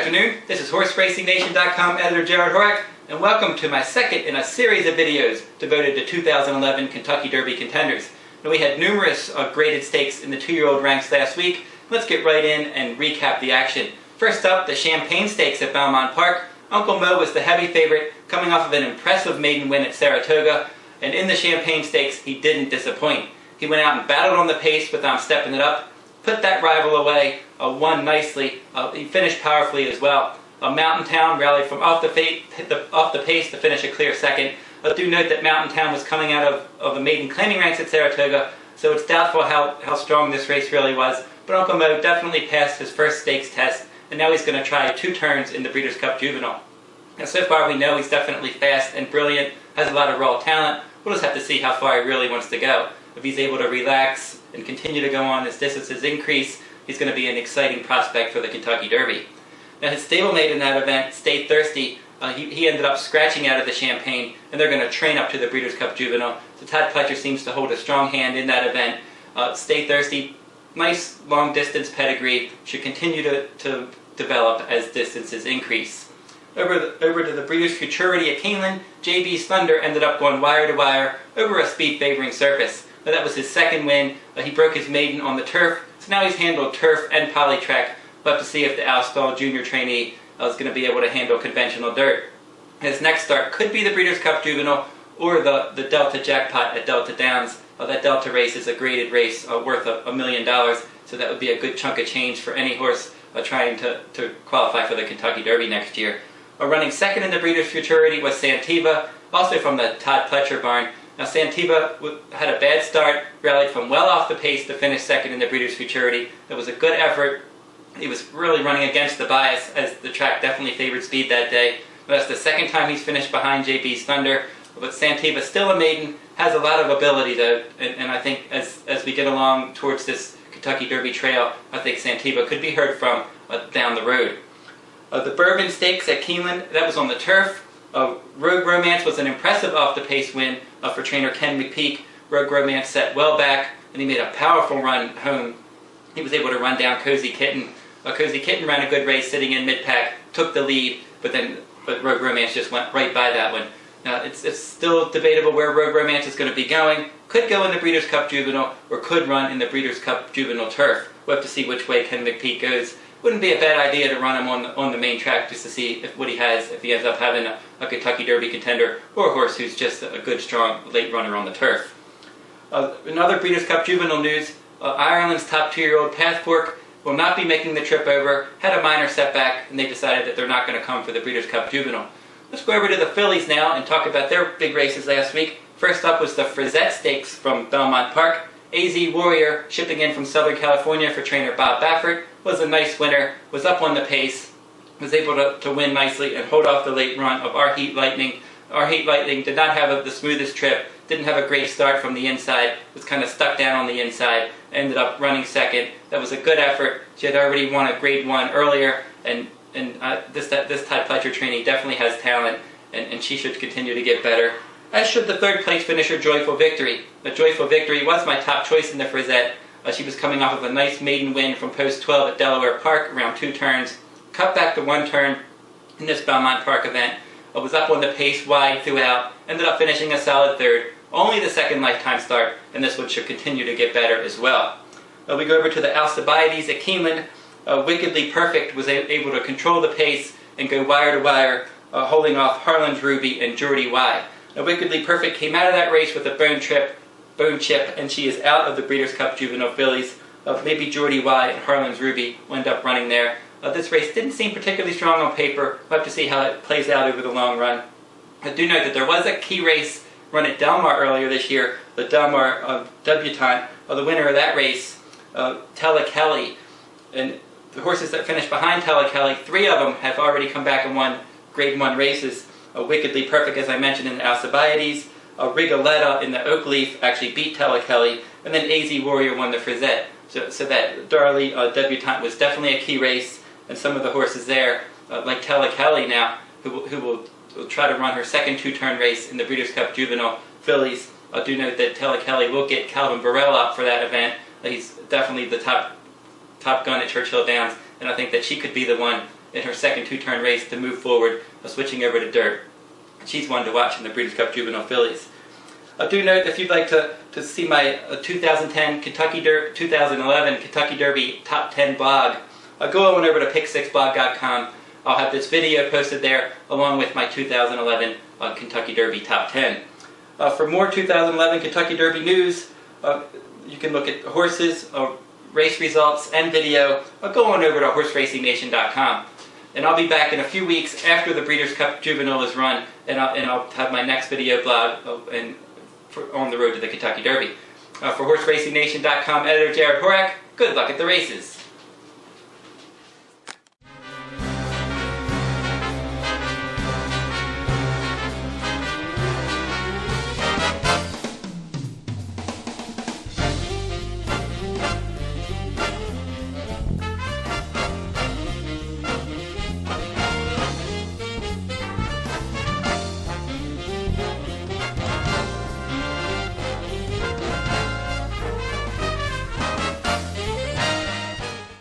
afternoon, this is HorseRacingNation.com editor Jared Horak, and welcome to my second in a series of videos devoted to 2011 Kentucky Derby Contenders. Now, we had numerous graded stakes in the 2-year-old ranks last week. Let's get right in and recap the action. First up, the Champagne Stakes at Belmont Park. Uncle Mo was the heavy favorite, coming off of an impressive maiden win at Saratoga, and in the Champagne Stakes, he didn't disappoint. He went out and battled on the pace without stepping it up, put that rival away, won nicely. He finished powerfully as well. Mountain Town rallied from off the pace to finish a clear second. Do note that Mountain Town was coming out of the maiden claiming ranks at Saratoga, so it's doubtful how strong this race really was. But Uncle Mo definitely passed his first stakes test, and now he's going to try 2 turns in the Breeders' Cup Juvenile. Now, so far we know he's definitely fast and brilliant, has a lot of raw talent. We'll just have to see how far he really wants to go. If he's able to relax and continue to go on as distances increase, he's going to be an exciting prospect for the Kentucky Derby. Now, his stablemate in that event, Stay Thirsty, he ended up scratching out of the Champagne, and they're going to train up to the Breeders' Cup Juvenile. So Todd Pletcher seems to hold a strong hand in that event. Stay Thirsty, nice long distance pedigree, should continue to develop as distances increase. Over to the Breeders' Futurity at Keeneland, JB's Thunder ended up going wire to wire over a speed favoring surface. Now, that was his second win. He broke his maiden on the turf, so now he's handled turf and polytrack. We'll have to see if the Alstall junior trainee is going to be able to handle conventional dirt. His next start could be the Breeders' Cup Juvenile or the Delta Jackpot at Delta Downs. That Delta race is a graded race worth $1 million, so that would be a good chunk of change for any horse trying to qualify for the Kentucky Derby next year. Running second in the Breeders' Futurity was Santiva, also from the Todd Pletcher barn. Now, Santiva had a bad start, rallied from well off the pace to finish second in the Breeders' Futurity. It was a good effort. He was really running against the bias, as the track definitely favored speed that day. That's the second time he's finished behind JB's Thunder. But Santiva, still a maiden, has a lot of ability though, and I think as we get along towards this Kentucky Derby trail, I think Santiva could be heard from down the road. The Bourbon Stakes at Keeneland, that was on the turf. Rogue Romance was an impressive off-the-pace win for trainer Ken McPeak. Rogue Romance set well back, and he made a powerful run home. He was able to run down Cozy Kitten. Cozy Kitten ran a good race sitting in mid-pack, took the lead, but Rogue Romance just went right by that one. Now, it's still debatable where Rogue Romance is going to be going. Could go in the Breeders' Cup Juvenile, or could run in the Breeders' Cup Juvenile turf. We'll have to see which way Ken McPeak goes. Wouldn't be a bad idea to run him on the main track just to see what he has, if he ends up having a Kentucky Derby contender or a horse who's just a good, strong late runner on the turf. Another Breeders' Cup Juvenile news, Ireland's top 2-year-old Pathfork will not be making the trip over, had a minor setback, and they decided that they're not going to come for the Breeders' Cup Juvenile. Let's go over to the fillies now and talk about their big races last week. First up was the Frizette Stakes from Belmont Park. AZ Warrior, shipping in from Southern California for trainer Bob Baffert, was a nice winner, was up on the pace, was able to win nicely and hold off the late run of Our Heat Lightning. Our Heat Lightning did not have the smoothest trip, didn't have a great start from the inside, was kind of stuck down on the inside, ended up running second. That was a good effort. She had already won a grade 1 earlier, and this Todd Pletcher trainee definitely has talent, and she should continue to get better. As should the third place finisher, Joyful Victory. The Joyful Victory was my top choice in the Frizette. She was coming off of a nice maiden win from post 12 at Delaware Park, around 2 turns. Cut back to 1 turn in this Belmont Park event. Was up on the pace wide throughout. Ended up finishing a solid third. Only the second lifetime start, and this one should continue to get better as well. We go over to the Alcibiades at Keeneland. Wickedly Perfect was able to control the pace and go wire to wire, holding off Harlan's Ruby and Geordie Y. Now, Wickedly Perfect came out of that race with a bone chip, and she is out of the Breeders' Cup Juvenile fillies. Maybe Geordie Y and Harlan's Ruby will end up running there. This race didn't seem particularly strong on paper. We'll have to see how it plays out over the long run. I do know that there was a key race run at Del Mar earlier this year, the Del Mar Debutante. The winner of that race, Tella Kelly, and the horses that finished behind Tella Kelly, 3 of them have already come back and won grade 1 races. Wickedly Perfect, as I mentioned, in the Alcibiades. Rigoletto in the Oak Leaf actually beat Tella Kelly, and then AZ Warrior won the Frizette. So that Darley Debutante was definitely a key race, and some of the horses there, like Tella Kelly now, who will try to run her second 2-turn race in the Breeders' Cup Juvenile fillies. I do note that Tella Kelly will get Calvin Burrell up for that event. He's definitely the top gun at Churchill Downs, and I think that she could be the one in her second two-turn race to move forward, switching over to dirt. She's one to watch in the Breeders' Cup Juvenile Fillies. Do note, if you'd like to see my 2011 Kentucky Derby Top 10 blog, go on over to pick6blog.com. I'll have this video posted there along with my 2011 Kentucky Derby Top 10. For more 2011 Kentucky Derby news, you can look at horses, race results, and video. Go on over to horseracingnation.com. And I'll be back in a few weeks after the Breeders' Cup Juvenile is run, and I'll have my next video blog on the road to the Kentucky Derby. For horseracingnation.com editor Jared Horak, good luck at the races.